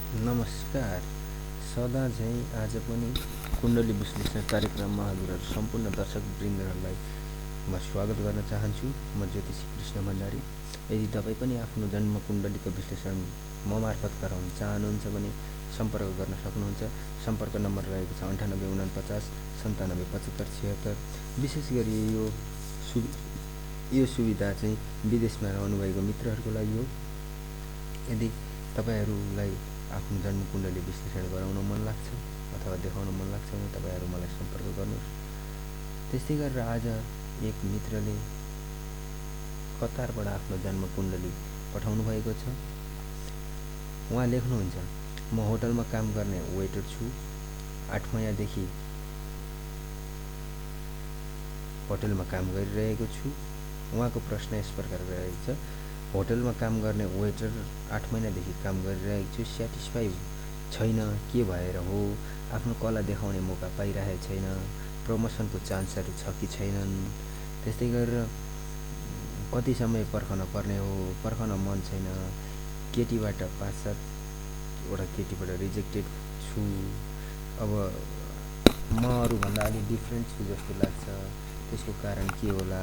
नमस्कार। सदा झैँ आज पनि कुण्डली विश्लेषण कार्यक्रममा हजुरहरू सम्पूर्ण दर्शक वृन्दहरूलाई म स्वागत गर्न चाहन्छु। म ज्योतिषी कृष्ण भण्डारी। यदि तपाईँ पनि आफ्नो जन्म कुण्डलीको विश्लेषण म मार्फत गराउन चाहनुहुन्छ भने सम्पर्क गर्न सक्नुहुन्छ। सम्पर्क नम्बर रहेको छ 9849 977576। विशेष गरी यो सुविधा चाहिँ विदेशमा रहनुभएको मित्रहरूको लागि हो। यदि तपाईहरूलाई आफ्नो जन्म कुण्डली विश्लेषण गराउन मन लाग्छ अथवा देखाउन मन लाग्छ भने तपाईहरू मलाई सम्पर्क गर्नुहोस्। त्यस्तै गरेर आज एक मित्रले कतारबाट आफ्नो जन्म कुण्डली पठाउनु भएको छ। उहाँ लेख्नुहुन्छ, म होटलमा काम गर्ने वेटर छु। 8 महिनादेखि होटलमा काम गरिरहेको छु। उहाँको प्रश्न यस प्रकार रहेको छ, होटलमा काम गर्ने वेटर 8 महिनादेखि काम गरिरहेको छु, स्याटिस्फाई छैन, के भएर हो? आफ्नो कला देखाउने मौका पाइरहेको छैन, प्रमोसनको चान्सहरू छ कि छैनन्? त्यस्तै गरेर कति समय पर्खन पर्ने हो, पर्खन मन छैन, केटीबाट 5-7 वटा केटीबाट रिजेक्टेड छु, अब म अरूभन्दा अलिक डिफ्रेन्ट छु जस्तो लाग्छ, त्यसको कारण के होला?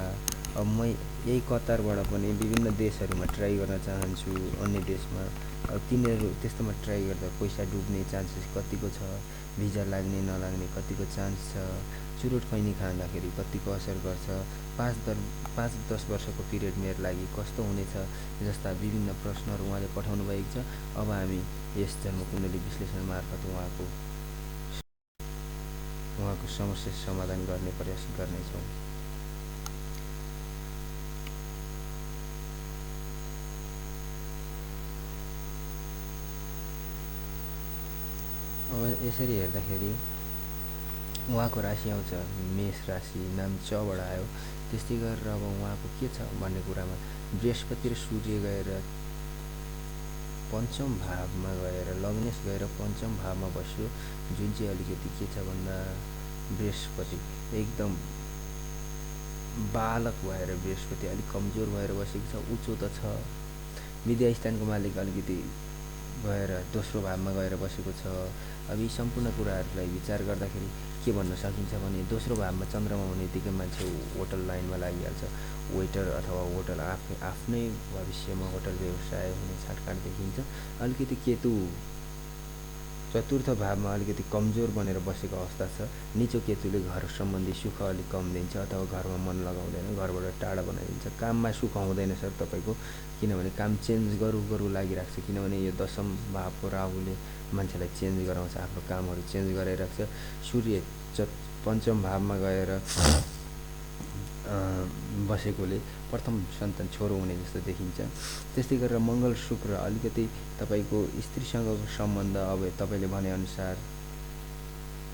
अब म यही कतारबाट पनि विभिन्न देशहरूमा ट्राई गर्न चाहन्छु, अन्य देशमा। अब तिनीहरू त्यस्तोमा ट्राई गर्दा पैसा डुब्ने चान्सेस कतिको छ, भिजा लाग्ने नलाग्ने कतिको चान्स छ, चुरोट खैनी खाँदाखेरि कतिको असर गर्छ, 5-10 वर्षको पिरियड मेरो लागि कस्तो हुनेछ जस्ता विभिन्न प्रश्नहरू उहाँले पठाउनु भएको छ। अब हामी यस जन्मकुण्डली विश्लेषण मार्फत उहाँको समस्या समाधान गर्ने प्रयास गर्नेछौँ। अब यसरी हेर्दाखेरि उहाँको राशि आउँछ मेष राशि, नाम चबाट आयो। त्यस्तै गरेर अब उहाँको के छ भन्ने कुरामा बृहस्पति र सूर्य गएर पञ्चम भावमा गएर लग्नेश गएर पञ्चम भावमा बस्यो, जुन चाहिँ अलिकति के छ भन्दा बृहस्पति एकदम बालक भएर बृहस्पति अलिक कमजोर भएर बसेको छ। उच्च त छ, विद्यास्थानको मालिक अलिकति गएर दोस्रो भावमा गएर बसेको छ। अब यी सम्पूर्ण कुराहरूलाई विचार गर्दाखेरि के भन्न सकिन्छ भने दोस्रो भावमा चन्द्रमा हुनेबित्तिकै मान्छे होटल लाइनमा लागिहाल्छ। वेटर अथवा होटल आफ्नै भविष्यमा होटल व्यवसाय हुने छाटकाट देखिन्छ। अलिकति केतु चतुर्थ भावमा अलिकति कमजोर बनेर बसेको अवस्था छ। निचो केतुले घर सम्बन्धी सुख अलिक कम दिन्छ अथवा घरमा मन लगाउँदैन, घरबाट टाढा बनाइदिन्छ। काममा सुख हुँदैन सर तपाईँको, किनभने काम चेन्ज गरौँ लागिरहेको छ। किनभने यो दशम भावको राहुले मान्छेलाई चेन्ज गराउँछ, आफ्नो कामहरू चेन्ज गराइरहेको छ। सूर्य पञ्चम भावमा गएर बसेकोले प्रथम सन्तान छोरो हुने जस्तो देखिन्छ। त्यस्तै गरेर मङ्गल शुक्र अलिकति तपाईँको स्त्रीसँगको सम्बन्ध, अब तपाईँले भनेअनुसार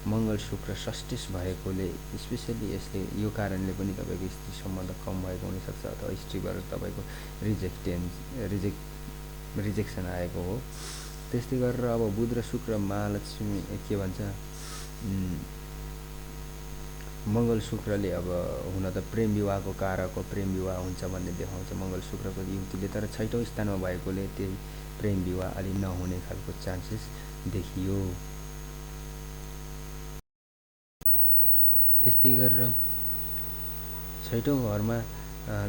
मङ्गल शुक्र षष्ठेश भएकोले स्पेसली यसले यो कारणले पनि तपाईँको स्त्री सम्बन्ध कम भएको हुनसक्छ अथवा स्त्रीबाट तपाईँको रिजेक्सन आएको हो। त्यस्तै गरेर अब बुध र शुक्र महालक्ष्मी के भन्छ, मङ्गल शुक्रले अब हुन त प्रेम विवाहको कारक हो, प्रेम विवाह हुन्छ भन्ने देखाउँछ मङ्गल शुक्रको युक्तिले। तर 6औँ स्थानमा भएकोले त्यही प्रेम विवाह अलि नहुने खालको चान्सेस देखियो। त्यस्तै गरेर 6औँ घरमा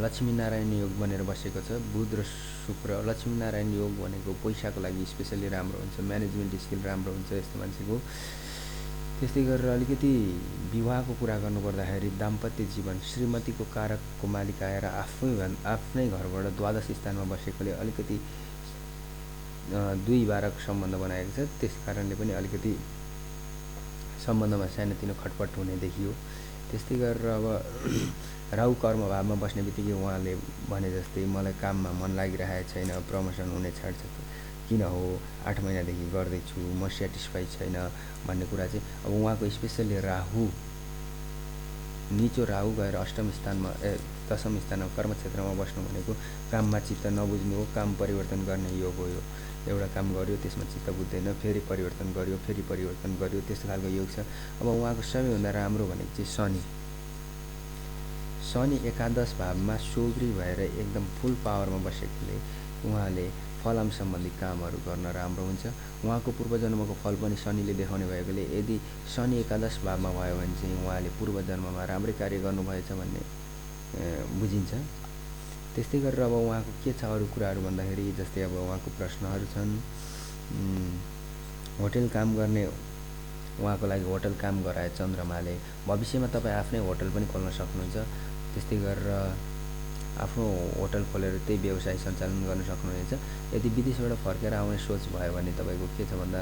लक्ष्मीनारायण योग बनेर बसेको छ बुध र शुक्र। लक्ष्मीनारायण योग भनेको पैसाको लागि स्पेसली राम्रो हुन्छ, म्यानेजमेन्ट स्किल राम्रो हुन्छ यस्तो मान्छेको। त्यस्तै गरेर अलिकति विवाहको कुरा गर्नुपर्दाखेरि दाम्पत्य जीवन, श्रीमतीको कारकको मालिक आएर आफ्नै घरबाट द्वादश स्थानमा बसेकोले अलिकति 2-12 सम्बन्ध बनाएको छ। त्यस कारणले पनि अलिकति सम्बन्धमा सानोतिनो खटपट हुने देखियो। त्यस्तै गरेर अब राहु कर्म भावमा बस्ने बित्तिकै उहाँले भने जस्तै मलाई काममा मन लागिरहेको छैन, प्रमोसन हुने छाड्छ, किन हो, 8 महिनादेखि गर्दैछु, म सेटिस्फाई छैन भन्ने कुरा चाहिँ अब उहाँको स्पेसली राहु, निचो राहु गएर दशम स्थानमा कर्मक्षेत्रमा बस्नु भनेको काममा चित्त नबुझ्नु हो, काम परिवर्तन गर्ने योग हो। यो एउटा काम गर्यो त्यसमा चित्त बुझ्दैन, फेरि परिवर्तन गर्यो, त्यस्तो खालको योग छ। अब उहाँको सबैभन्दा राम्रो भनेको चाहिँ शनि एकादश भावमा सौर्य भएर एकदम फुल पावरमा बसेकोले उहाँले फलाम सम्बन्धी कामहरू गर्न राम्रो हुन्छ। उहाँको पूर्वजन्मको फल पनि शनिले देखाउने भएकोले यदि शनि एकादश भावमा भयो भने चाहिँ उहाँले पूर्वजन्ममा राम्रै कार्य गर्नुभएछ भन्ने बुझिन्छ। त्यस्तै गरेर अब उहाँको के छ अरू कुराहरू भन्दाखेरि जस्तै अब उहाँको प्रश्नहरू छन्। होटेल काम गर्ने उहाँको लागि होटल काम गराए चन्द्रमाले, भविष्यमा तपाईँ आफ्नै होटल पनि खोल्न सक्नुहुन्छ। त्यस्तै गरेर आफ्नो होटल खोलेर त्यही व्यवसाय सञ्चालन गर्न सक्नुहुनेछ। यदि विदेशबाट फर्केर आउने सोच भयो भने तपाईँको के छ भन्दा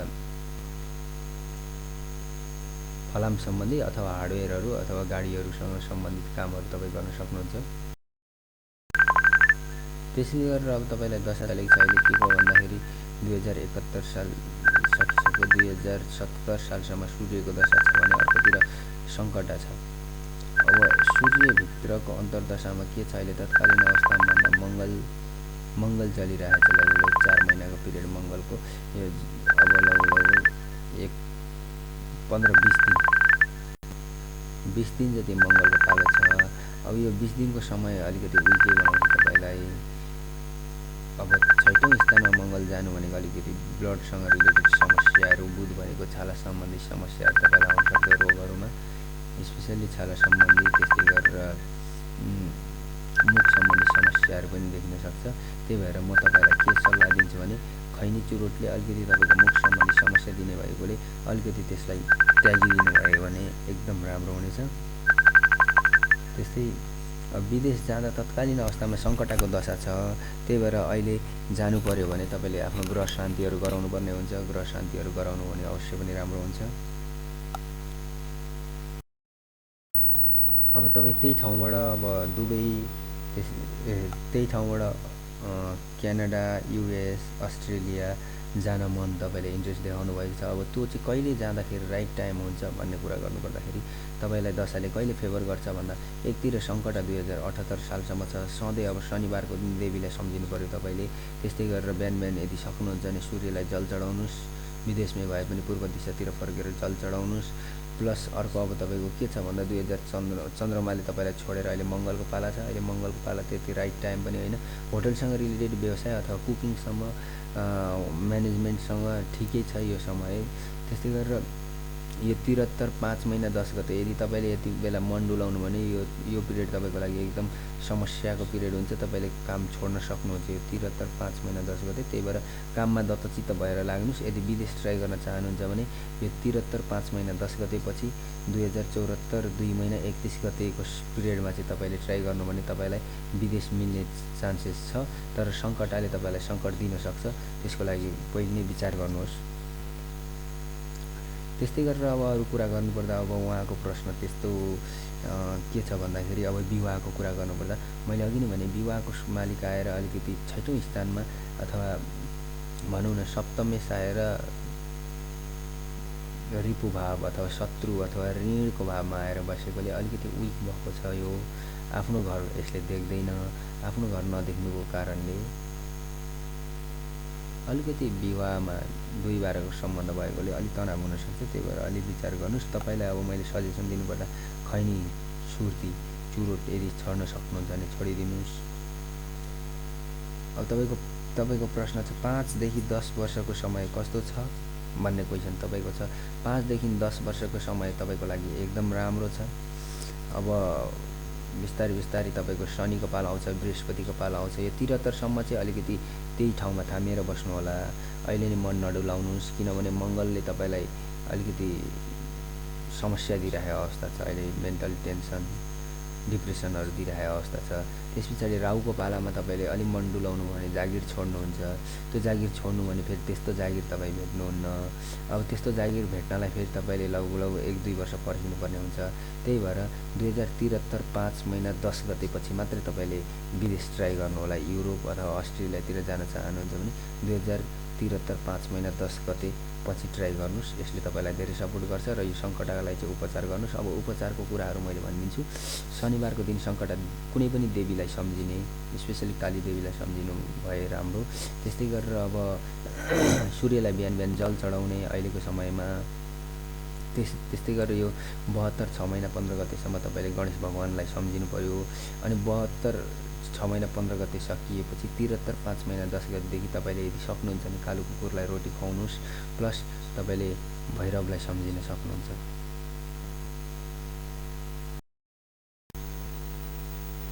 फलाम सम्बन्धी अथवा हार्डवेयरहरू अथवा गाडीहरूसँग सम्बन्धित कामहरू तपाईँ गर्न सक्नुहुन्छ। त्यसै गरेर अब तपाईँलाई दशा चलेको छ अहिले के भयो भन्दाखेरि 2071 साल सकिसक्यो, 2077 सालसम्म सूर्यको दशा छ भने अर्कोतिर सङ्कटा छ। अब सूर्यभित्रको अन्तर्दशामा के छ अहिले तत्कालीन अवस्थामा भन्दा मङ्गल चलिरहेको छ। लगभग 4 महिनाको पिरियड मङ्गलको, यो अब लगभग 15-20 दिन जति मङ्गलको पालो छ। अब यो 20 दिनको समय अलिकति उल्टे बनाउँछ तपाईँलाई। अब 6औं स्थानमा मङ्गल जानु भनेको अलिकति ब्लडसँग रिलेटेड समस्याहरू, बुध भनेको छाला सम्बन्धी समस्याहरू तपाईँलाई आउन सक्छ रोगहरूमा, स्पेसल्ली छाला सम्बन्धी। त्यस्तै गरेर मुख सम्बन्धी समस्याहरू पनि देखिन सक्छ। त्यही भएर म तपाईँलाई के सल्लाह दिन्छु भने खैनी चुरोटले अलिकति तपाईँको मुख सम्बन्धी समस्या दिने भएकोले अलिकति त्यसलाई त्यागिदिनु भयो भने एकदम राम्रो हुनेछ। त्यस्तै विदेश जाँदा तत्कालीन अवस्थामा सङ्कटाको दशा छ, त्यही भएर अहिले जानु पर्यो भने तपाईँले आफ्नो ग्रह शान्तिहरू गराउनु पर्ने हुन्छ। ग्रह शान्तिहरू गराउनु भने अवश्य पनि राम्रो हुन्छ। अब तपाईँ त्यही ठाउँबाट अब दुबई, त्यही ठाउँबाट क्यानाडा, युएस, अस्ट्रेलिया जान मन तपाईँले इन्ट्रेस्ट देखाउनु भएको छ। अब त्यो चाहिँ कहिले जाँदाखेरि राइट टाइम हुन्छ भन्ने कुरा गर्नुपर्दाखेरि तपाईँलाई दशाले कहिले फेभर गर्छ भन्दा एकतिर सङ्कटा 2078 सालसम्म छ। सधैँ अब शनिबारको दिन देवीलाई सम्झिनु पर्यो तपाईँले। त्यस्तै गरेर बिहान यदि सक्नुहुन्छ भने सूर्यलाई जल चढाउनुहोस्। विदेशमै भए पनि पूर्व दिशातिर फर्केर जल चढाउनुहोस्। प्लस अर्को अब तपाईँको के छ भन्दा 2000 चन्द्रमाले तपाईँलाई छोडेर अहिले मङ्गलको पाला छ। अहिले मङ्गलको पाला त्यति राइट टाइम पनि होइन। होटलसँग रिलेटेड व्यवसाय अथवा कुकिङसम्म म्यानेजमेन्टसँग ठिकै छ यो समय। त्यस्तै गरेर यो 73 5 महिना 10 गते यदि तपाईँले यति बेला मन डुलाउनु भने यो पिरियड तपाईँको लागि एकदम समस्याको पिरियड हुन्छ। तपाईँले काम छोड्न सक्नुहुन्छ यो 73 5 महिना 10 गते। त्यही भएर काममा दत्तचित्त भएर लाग्नुहोस्। यदि विदेश ट्राई गर्न चाहनुहुन्छ भने यो 73 5 महिना 10 गतेपछि 2074 2 महिना 31 गतेको पिरियडमा चाहिँ तपाईँले ट्राई गर्नु भने तपाईँलाई विदेश मिल्ने चान्सेस छ। तर सङ्कटाले तपाईँलाई सङ्कट दिन सक्छ, त्यसको लागि पहिले नै विचार गर्नुहोस्। त्यस्तै गरेर अब अरू कुरा गर्नुपर्दा अब उहाँको प्रश्न त्यस्तो के छ भन्दाखेरि अब विवाहको कुरा गर्नुपर्दा मैले अघि नै भने विवाहको मालिक आएर अलिकति 6औं स्थानमा अथवा भनौँ न सप्तमेश आएर रिपु भाव अथवा शत्रु अथवा ऋणको भावमा आएर बसेकोले अलिकति विक भएको छ। यो आफ्नो घर यसले देख्दैन। आफ्नो घर नदेख्नुको कारणले अलिकति विवाहमा दुई बारको सम्बन्ध भएकोले अलिक तनाव हुनसक्छ। त्यही भएर अलिक विचार गर्नुहोस्। तपाईँलाई अब मैले सजेसन दिनुपर्दा खैनी सुर्ती चुरोट यदि छोड्न सक्नुहुन्छ भने छोडिदिनुहोस्। अब तपाईँको प्रश्न छ 5 देखि 10 वर्षको समय कस्तो छ भन्ने क्वेसन तपाईँको छ। 5 देखि 10 वर्षको समय तपाईँको लागि एकदम राम्रो छ। अब बिस्तारै तपाईँको शनिको पालो आउँछ, बृहस्पतिको पालो आउँछ। यो 73 सम्म चाहिँ अलिकति त्यही ठाउँमा थामिएर बस्नु होला। अहिले नै मन नडुलाउनुहोस्, किनभने मङ्गलले तपाईँलाई अलिकति समस्या दिइरहेको अवस्था छ। अहिले मेन्टल टेन्सन, डिप्रेसनहरू दिइरहेको अवस्था छ। त्यस पछाडि राहुको पालामा तपाईँले अलिक मन डुलाउनु भने जागिर छोड्नुहुन्छ। त्यो जागिर छोड्नु भने फेरि त्यस्तो जागिर तपाईँ भेट्नुहुन्न। अब त्यस्तो जागिर भेट्नलाई फेरि तपाईँले लगभग 1-2 वर्ष पर्खिनुपर्ने हुन्छ। त्यही भएर 2073 5 महिना 10 गतेपछि मात्रै तपाईँले विदेश ट्राई गर्नुहोला। युरोप अथवा अस्ट्रेलियातिर जान चाहनुहुन्छ भने 2073 5 महिना 10 गते पछि ट्राई गर्नुहोस्। यसले तपाईँलाई धेरै सपोर्ट गर्छ र यो सङ्कटालाई चाहिँ उपचार गर्नुहोस्। अब उपचारको कुराहरू मैले भनिदिन्छु। शनिबारको दिन सङ्कटा कुनै पनि देवीलाई सम्झिने, स्पेसली काली देवीलाई सम्झिनु भए राम्रो। त्यस्तै गरेर अब सूर्यलाई बिहान जल चढाउने अहिलेको समयमा। त्यस्तै गरेर यो 72 6 महिना 15 गतेसम्म तपाईँले गणेश भगवान्लाई सम्झिनु पर्यो। अनि 72 6 महिना 15 गते सकिएपछि 73 5 महिना 10 गतेदेखि तपाईँले यदि सक्नुहुन्छ भने कालो कुकुरलाई रोटी खुवाउनुहोस्, प्लस तपाईँले भैरवलाई सम्झिन सक्नुहुन्छ।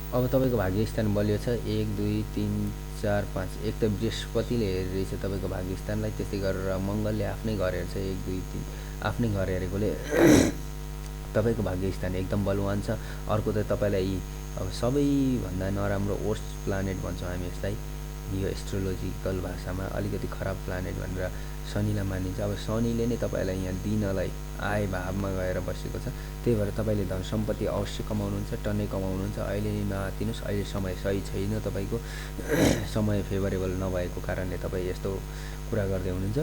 अब तपाईँको भाग्य स्थान बलियो छ 1 2 3 4 5। एक त बृहस्पतिले हेरिरहेछ तपाईँको भाग्य स्थानलाई, त्यस्तै गरेर मङ्गलले आफ्नै घर हेर्छ 1 2 3 आफ्नै घर हेरेकोले तपाईँको भाग्य स्थान एकदम बलवान छ। अर्को त तपाईँलाई अब सबैभन्दा नराम्रो वर्स्ट प्लानेट भन्छौँ हामी यसलाई, यो एस्ट्रोलोजिकल भाषामा अलिकति खराब प्लानेट भनेर शनिलाई मानिन्छ। अब शनिले नै तपाईँलाई यहाँ दिनलाई आय भावमा गएर बसेको छ, त्यही भएर तपाईँले धन सम्पत्ति अवश्य कमाउनुहुन्छ, टन्नै कमाउनुहुन्छ। अहिले नै नआत्तिनुहोस्, अहिले समय सही छैन तपाईँको समय फेभरेबल नभएको कारणले तपाईँ यस्तो कुरा गर्दै हुनुहुन्छ।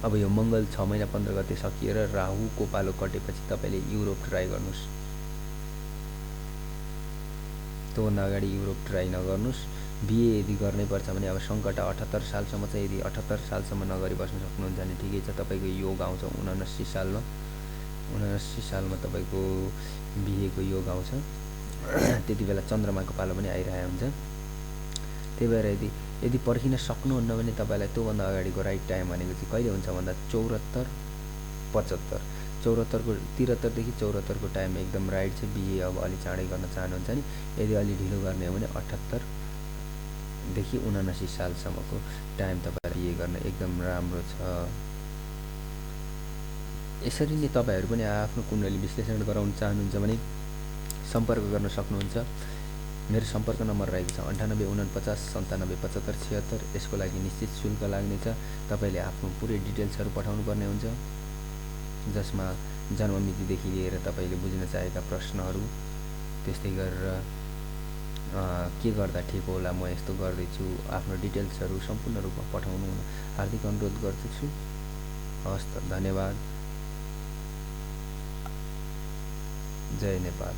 अब यो मङ्गल 6 महिना 15 गते सकिएर राहुको पालो कटेपछि तपाईँले युरोप ट्राई गर्नुहोस्, त्योभन्दा अगाडि युरोप ट्राई नगर्नुहोस्। बिए यदि गर्नै पर्छ भने अब सङ्कट 78 सालसम्म चाहिँ यदि 78 सालसम्म नगरी बस्न सक्नुहुन्छ भने ठिकै छ। तपाईँको योग आउँछ 79 सालमा, 79 सालमा तपाईँको बिहेको योग आउँछ, त्यति बेला चन्द्रमाको पालो पनि आइरहेको हुन्छ। त्यही भएर यदि पर्खिन सक्नुहुन्न भने तपाईँलाई त्योभन्दा अगाडिको राइट टाइम भनेको चाहिँ कहिले हुन्छ भन्दा 74 75 74को 73देखि 74को टाइम एकदम राइट छ। बिहे अब अलि चाँडै गर्न चाहनुहुन्छ नि, यदि अलि ढिलो गर्ने हो भने 78देखि 79 सालसम्मको टाइम तपाईँलाई बिहे गर्न एकदम राम्रो छ। यसरी नै तपाईँहरू पनि आफ्नो कुण्डली विश्लेषण गराउन चाहनुहुन्छ भने सम्पर्क गर्न सक्नुहुन्छ। मेरो सम्पर्क नम्बर रहेको छ 98 49 97 75 76। यसको लागि निश्चित शुल्क लाग्नेछ। तपाईँले आफ्नो पुरै डिटेल्सहरू पठाउनु पर्ने हुन्छ, जसमा जन्ममितिदेखि लिएर तपाईँले बुझ्न चाहेका प्रश्नहरू, त्यस्तै गरेर के गर्दा ठिक होला, म यस्तो गर्दैछु, आफ्नो डिटेल्सहरू सम्पूर्ण रूपमा पठाउनु हार्दिक अनुरोध गर्दछु। हवस् त, धन्यवाद। जय नेपाल।